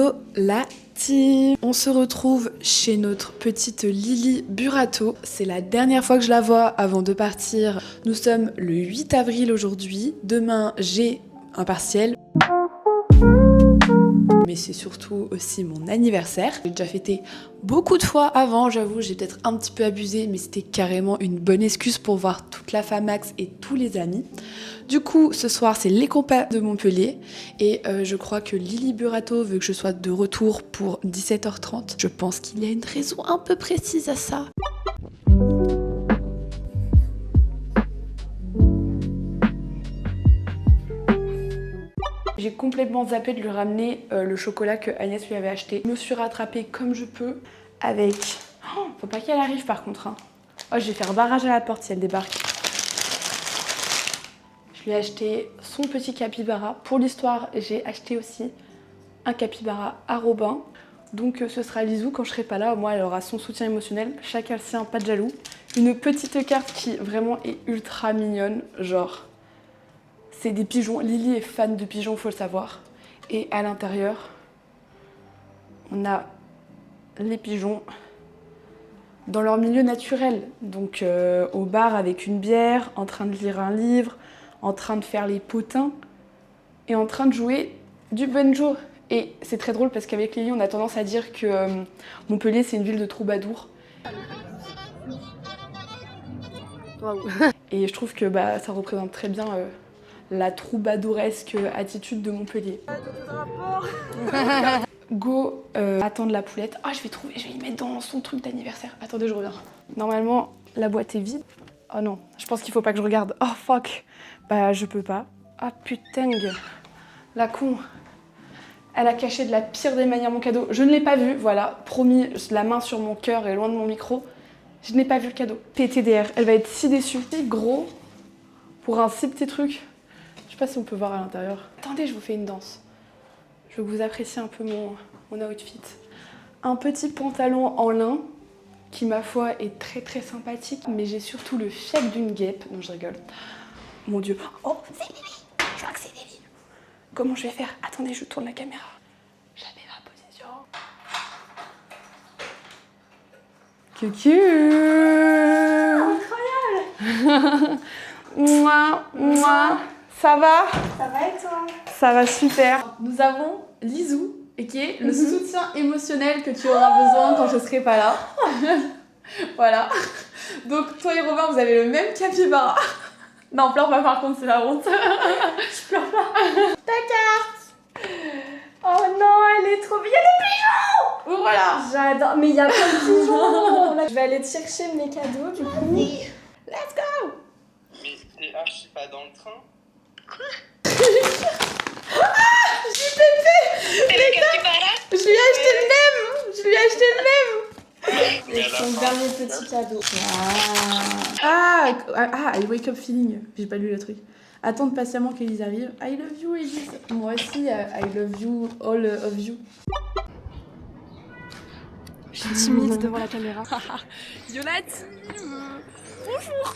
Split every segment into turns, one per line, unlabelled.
Hello la team! On se retrouve chez notre petite Lily Burato. C'est la dernière fois que je la vois avant de partir. Nous sommes le 8 avril aujourd'hui. Demain, j'ai un partiel. Mais c'est surtout aussi mon anniversaire. J'ai déjà fêté beaucoup de fois avant, j'avoue, j'ai peut-être un petit peu abusé, mais c'était carrément une bonne excuse pour voir toute la Famax et tous les amis. Du coup, ce soir, c'est les compas de Montpellier et je crois que Lily Burato veut que je sois de retour pour 17h30. Je pense qu'il y a une raison un peu précise à ça. J'ai complètement zappé de lui ramener le chocolat que Agnès lui avait acheté. Je me suis rattrapée comme je peux avec... Oh, faut pas qu'elle arrive par contre. Hein. Oh, je vais faire barrage à la porte si elle débarque. Je lui ai acheté son petit capybara. Pour l'histoire, j'ai acheté aussi un capybara à Robin. Donc ce sera Lizou quand je serai pas là. Moi, elle aura son soutien émotionnel. Chacun le sien, pas de jaloux. Une petite carte qui vraiment est ultra mignonne. Genre... C'est des pigeons. Lily est fan de pigeons, faut le savoir. Et à l'intérieur, on a les pigeons dans leur milieu naturel. Donc au bar avec une bière, en train de lire un livre, en train de faire les potins et en train de jouer du banjo. Et c'est très drôle parce qu'avec Lily, on a tendance à dire que Montpellier, c'est une ville de troubadours. Wow. Et je trouve que ça représente très bien... la troubadouresque attitude de Montpellier. Go attendre la poulette. Ah, je vais y mettre dans son truc d'anniversaire. Attendez, je reviens. Normalement, la boîte est vide. Oh non, je pense qu'il faut pas que je regarde. Oh fuck. Bah, je peux pas. Ah putain, la con. Elle a caché de la pire des manières mon cadeau. Je ne l'ai pas vu, voilà. Promis, la main sur mon cœur et loin de mon micro. Je n'ai pas vu le cadeau. PTDR, elle va être si déçue. C'est gros pour un si petit truc. Je sais pas si on peut voir à l'intérieur. Attendez, je vous fais une danse. Je veux que vous appréciez un peu mon outfit. Un petit pantalon en lin qui, ma foi, est très très sympathique. Mais j'ai surtout le fiac d'une guêpe. Non, je rigole. Mon Dieu. Oh, c'est Lily. Je crois que c'est Lily. Comment je vais faire? Attendez, je tourne la caméra. Je la mets ma position. Coucou. Incroyable. Mouah, mouah. Ça va?
Ça va et toi?
Ça va super. Nous avons Lizou, qui est le soutien émotionnel que tu auras besoin quand je serai pas là. Voilà. Donc toi et Robin, vous avez le même capybara. Non, pleure pas par contre, c'est la honte.
Je pleure pas.
Ta carte. Oh non, elle est trop belle. Il y a des pigeons. Voilà.
J'adore. Mais il y a plein de pigeons. Là, je vais aller te chercher mes cadeaux du coup.
Let's go.
Mais c'est archi pas dans le train.
Quoi? Ah, JPP. Les gars, je lui ai acheté le même.
Et son dernier petit cadeau.
I wake up feeling. J'ai pas lu le truc. Attendre patiemment qu'Elise arrive. I love you, Elise. Moi aussi, I love you, all of you.
Je suis timide devant la caméra.
Violette. Bonjour.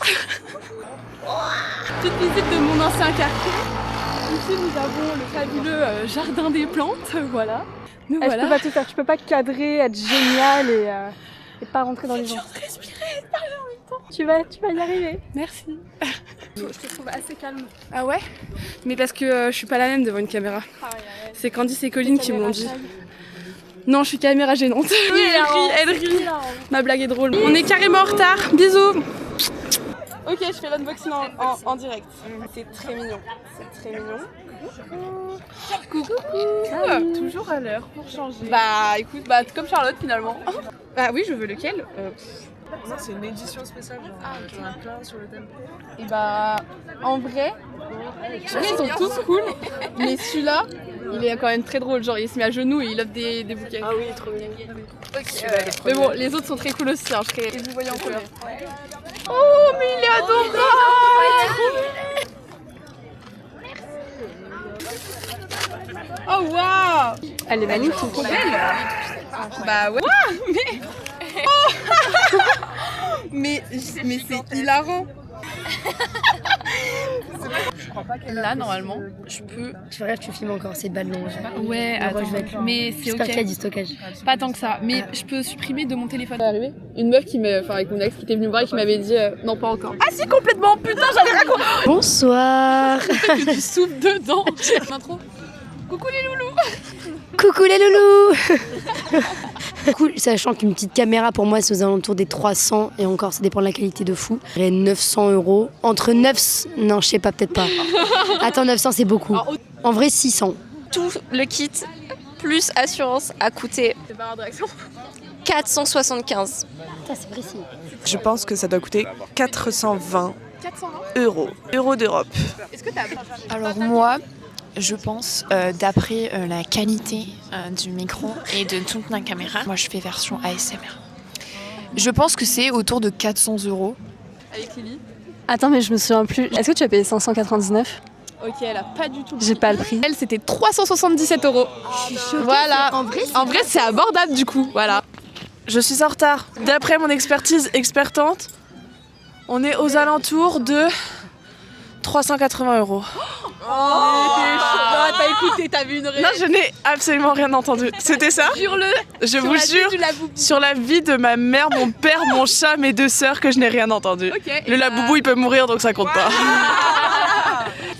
Petite visite de mon ancien quartier. Ici, nous avons le fabuleux jardin des plantes. Voilà. Nous
voilà. Je peux pas tout faire. Tu peux pas cadrer, être génial et pas rentrer dans les gens.
Je respirer.
Tu vas y arriver.
Merci.
Je te trouve assez calme.
Ah ouais? Mais parce que je suis pas la même devant une caméra.
Ah ouais.
C'est Candice et Colline qui me l'ont dit. Non, je suis caméra gênante. Oui, elle rit. Ma blague est drôle. On est carrément en retard. Bisous. Ok, je fais l'unboxing en direct. C'est très mignon. Coucou. Toujours à l'heure pour changer. Bah écoute, comme Charlotte finalement. Bah oui, je veux lequel?
Non, c'est une édition spéciale, genre il y en a plein sur le thème.
Et bah en vrai, ils sont tous cool, mais celui-là, il est quand même très drôle, genre il se met à genoux et il offre des bouquets.
Ah oui, trop bien.
Mais bon, les autres sont très cool aussi, hein, et vous voyez en couleur. Oh, mais il est adorable! Oh waouh!
Elle est magnifique.
Trop belle! Bah ouais! Mais... Oh mais c'est hilarant! Là, normalement, je peux...
Je regarde, tu filmes encore, c'est ballon.
Ouais, attends, mais c'est ok.
J'espère qu'il y a du stockage.
Pas tant que ça, mais je peux supprimer de mon téléphone. Arrivé une meuf avec mon ex qui était venue me voir et qui m'avait dit non, pas encore. Ah si, complètement, putain, j'avais raconté.
Bonsoir.
Que tu souffles dedans. L'intro. Coucou les loulous.
Coucou les loulous. Cool, sachant qu'une petite caméra pour moi c'est aux alentours des 300 et encore ça dépend de la qualité de fou. Et 900 €. Entre 9... Non, je sais pas, peut-être pas. Attends, 900 c'est beaucoup. En vrai 600.
Tout le kit plus assurance a coûté 475.
Ça c'est précis.
Je pense que ça doit coûter 420 €. Euros d'Europe.
Alors moi, je pense, d'après la qualité du micro et de toute ma caméra, moi je fais version ASMR. Je pense que c'est autour de 400 €.
Avec Lily.
Attends, mais je me souviens plus. Est-ce que tu as payé 599 ?
Ok, elle a pas du tout.
J'ai pas le prix.
Elle, c'était 377 €. Voilà. En vrai, c'est abordable du coup. Voilà.
Je suis en retard. D'après mon expertise expertante, on est aux alentours de 380 €.
T'as écouté, t'as vu une
Non, je n'ai absolument rien entendu. C'était ça ?
Jure-le.
Je vous jure, sur la vie de ma mère, mon père, mon chat, mes 2 sœurs, que je n'ai rien entendu.
Ok.
Le laboubou, il peut mourir, donc ça compte pas.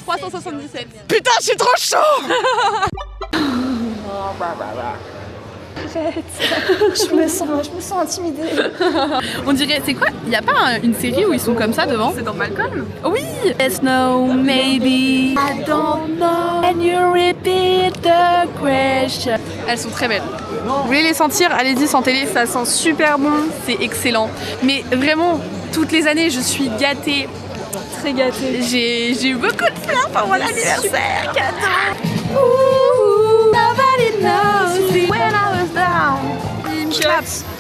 377.
Putain, je suis trop chaud.
Je me sens intimidée.
On dirait, c'est quoi? Il y a pas une série où ils sont comme ça devant? C'est dans Malcolm? Oui! Yes, no, maybe, I don't know, and you repeat the question. Elles sont très belles. Vous voulez les sentir? Allez-y, sentez-les, ça sent super bon, c'est excellent. Mais vraiment, toutes les années, je suis gâtée.
Très gâtée.
J'ai eu beaucoup de fleurs pour mon anniversaire. Cadeau! Nobody knows when I was down.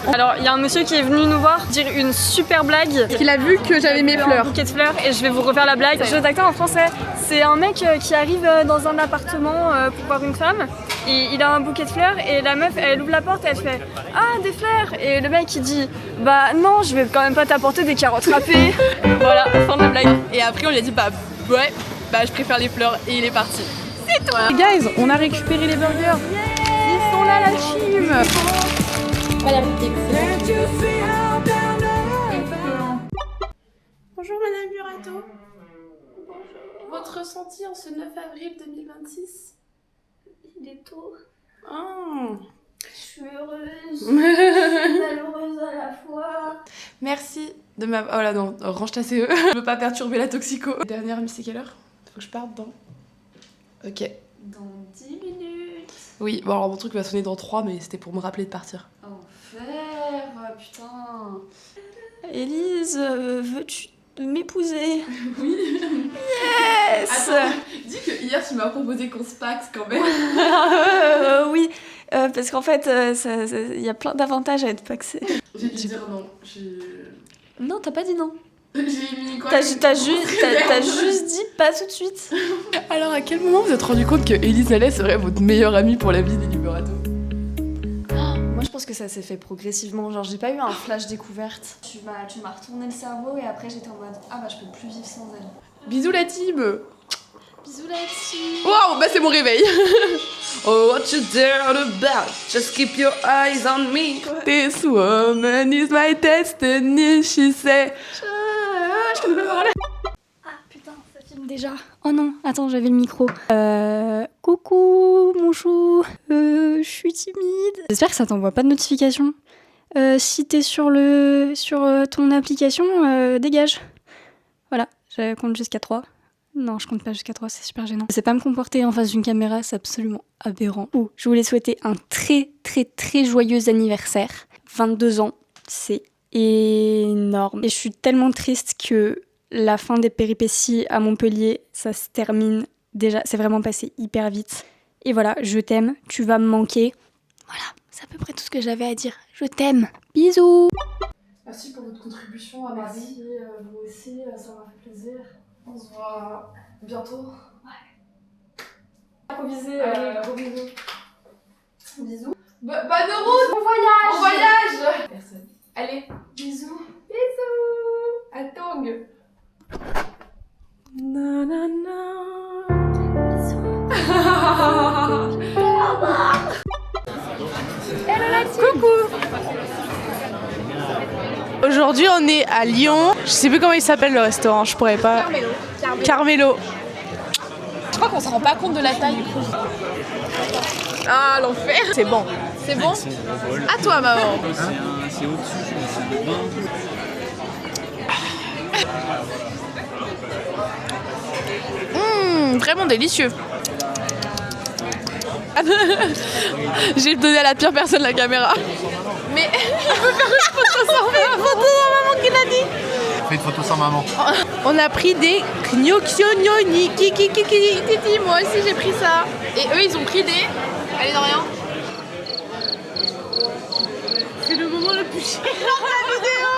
Alors, il y a un monsieur qui est venu nous voir dire une super blague.
Il a vu que j'avais mes fleurs.
Un bouquet de fleurs et je vais vous refaire la blague. Jeu d'acteur en français. C'est un mec qui arrive dans un appartement pour voir une femme et il a un bouquet de fleurs et la meuf elle ouvre la porte et elle fait « Ah, des fleurs !» et le mec il dit « Bah non, je vais quand même pas t'apporter des carottes râpées. » Voilà, fin de la blague.
Et après on lui a dit bah ouais, bah je préfère les fleurs et il est parti. C'est toi. Guys, on a récupéré les burgers. Ils sont là la team. Bonjour Madame Burato. Bonjour. Votre ressenti en ce 9 avril 2026?
Il est tôt.
Oh.
Je suis heureuse. Malheureuse à la fois.
Merci de ma... Oh là non, range ta CE. Je veux pas perturber la toxico. Dernière, mais c'est quelle heure? Faut que je parte dans... Ok.
Dans 10 minutes.
Oui, bon alors mon truc va sonner dans 3, mais c'était pour me rappeler de partir.
Enfer, putain. Élise, veux-tu m'épouser?
Oui.
Yes.
Attends, dis que hier tu m'as proposé qu'on se paxe quand même.
Oui, parce qu'en fait, il y a plein d'avantages à être paxé.
J'ai dû dire non.
Non, t'as pas dit non.
J'ai mis quoi?
T'as juste dit pas tout de suite.
Alors à quel moment vous êtes rendu compte que Élise Allais serait votre meilleure amie pour la vie des Liberato?
Moi je pense que ça s'est fait progressivement, genre j'ai pas eu un flash découverte. Tu m'as retourné le cerveau et après j'étais en mode ah bah je peux plus vivre sans elle.
Bisous la team.
Bisous la team.
Wow, bah c'est mon réveil. Oh what you dare about, just keep your eyes on me. This woman is my destiny, she said.
Ah putain, ça filme déjà. Oh non, attends, j'avais le micro. Coucou mon chou, je suis timide. J'espère que ça t'envoie pas de notification. Si t'es sur ton application, dégage. Voilà, je compte jusqu'à 3. Non, je compte pas jusqu'à 3, c'est super gênant. Je sais pas me comporter en face d'une caméra, c'est absolument aberrant. Oh, je voulais souhaiter un très très très joyeux anniversaire. 22 ans, c'est énorme. Et je suis tellement triste que la fin des péripéties à Montpellier, ça se termine déjà. C'est vraiment passé hyper vite. Et voilà, je t'aime, tu vas me manquer. Voilà, c'est à peu près tout ce que j'avais à dire. Je t'aime. Bisous.
Merci pour votre contribution à ma vie. Vous aussi, ça m'a fait plaisir. On se voit bientôt. Ouais. Gros bisous. Gros bisous. Bisous. Bonne route. Bon voyage. Bon voyage. Personne. Allez, bisous. Bisous. À Tong. Na na na.
Aujourd'hui, on est à Lyon. Je sais plus comment il s'appelle le restaurant, je pourrais pas. Carmelo.
Je crois qu'on se rend pas compte de la taille. Ah, l'enfer.
C'est bon.
C'est bon? À toi, maman.
C'est au-dessus, c'est le vin.
Vraiment délicieux. J'ai donné à la pire personne la caméra. Mais on peut faire une photo sans maman qui l'a dit.
Fais une photo sans maman.
On a pris des gnocchioni. Titi, moi aussi j'ai pris ça.
Et eux, ils ont pris des... Allez, Dorian.
C'est le moment le plus cher de la vidéo.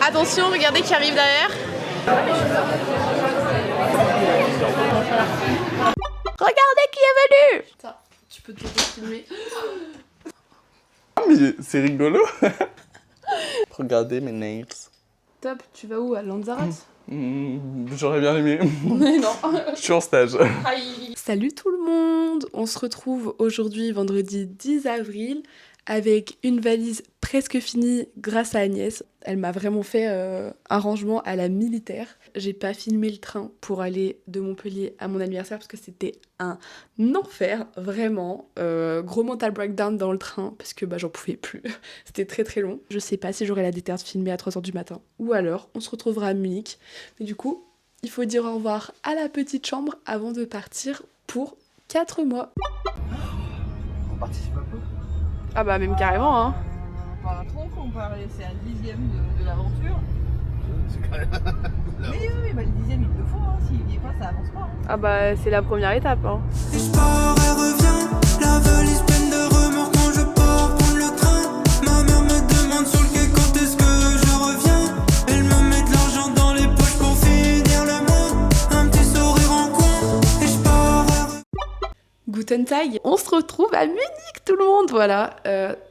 Attention, regardez qui arrive derrière. Regardez qui est venu. Attends, tu peux te filmer.
Mais c'est rigolo. Regardez mes nails.
Top, tu vas où? À Lanzarote?
J'aurais bien aimé.
Mais non.
Je suis en stage.
Salut tout le monde! On se retrouve aujourd'hui, vendredi 10 avril, avec une valise presque finie grâce à Agnès. Elle m'a vraiment fait un rangement à la militaire. J'ai pas filmé le train pour aller de Montpellier à mon anniversaire parce que c'était un enfer, vraiment. Gros mental breakdown dans le train parce que j'en pouvais plus. C'était très très long. Je sais pas si j'aurai la déterre de filmer à 3h du matin ou alors on se retrouvera à Munich. Mais du coup, il faut dire au revoir à la petite chambre avant de partir pour 4 mois.
On participe un peu.
Ah bah même carrément hein.
Pas trop, on peut c'est un dixième de l'aventure.
C'est quand même.
Oui, bah, le dixième il le faut, hein. S'il n'y est pas, ça avance pas. Hein.
Ah bah c'est la première étape hein.
Et je pars, elle revient, la valise pleine de remords quand je pars prendre le train. Ma mère me demande sur le quai quand est-ce que je reviens. Elle me met de l'argent dans les poches pour finir le mois. Un petit sourire en coin, et je pars.
Guten Tag, on se retrouve à Munich tout le monde, voilà.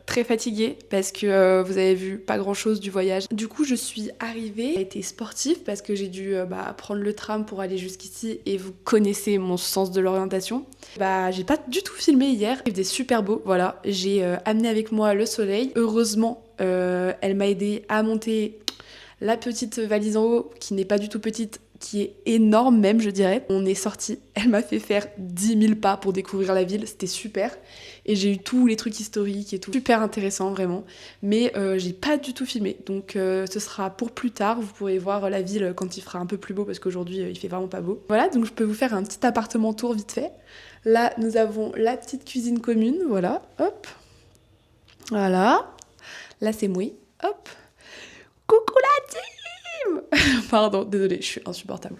Très fatiguée parce que vous avez vu pas grand chose du voyage. Du coup je suis arrivée, j'ai été sportive parce que j'ai dû prendre le tram pour aller jusqu'ici et vous connaissez mon sens de l'orientation. J'ai pas du tout filmé hier, il faisait super beau, voilà. J'ai amené avec moi le soleil. Heureusement elle m'a aidé à monter la petite valise en haut qui n'est pas du tout petite, qui est énorme même je dirais. On est sorti, elle m'a fait faire 10 000 pas pour découvrir la ville, c'était super. Et j'ai eu tous les trucs historiques et tout, super intéressant vraiment. Mais j'ai pas du tout filmé, donc ce sera pour plus tard. Vous pourrez voir la ville quand il fera un peu plus beau parce qu'aujourd'hui il fait vraiment pas beau. Voilà, donc je peux vous faire un petit appartement tour vite fait. Là nous avons la petite cuisine commune, voilà, hop. Voilà, là c'est moi, hop. Coucou la team. Pardon, désolée, je suis insupportable.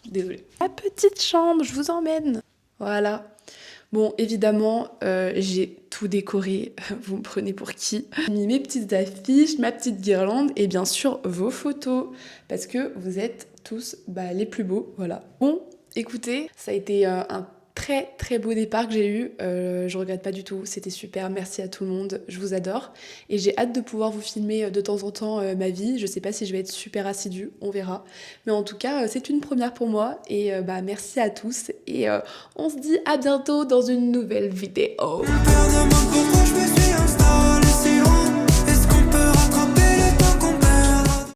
Désolée. La petite chambre, je vous emmène. Voilà. Bon, évidemment, j'ai tout décoré. Vous me prenez pour qui? J'ai mis mes petites affiches, ma petite guirlande et bien sûr vos photos. Parce que vous êtes tous les plus beaux. Voilà. Bon, écoutez, ça a été un très très beau départ que j'ai eu, je regrette pas du tout, c'était super, merci à tout le monde, je vous adore et j'ai hâte de pouvoir vous filmer de temps en temps ma vie. Je sais pas si je vais être super assidue, on verra, mais en tout cas c'est une première pour moi et merci à tous et on se dit à bientôt dans une nouvelle vidéo.
Mon père demande pourquoi je me suis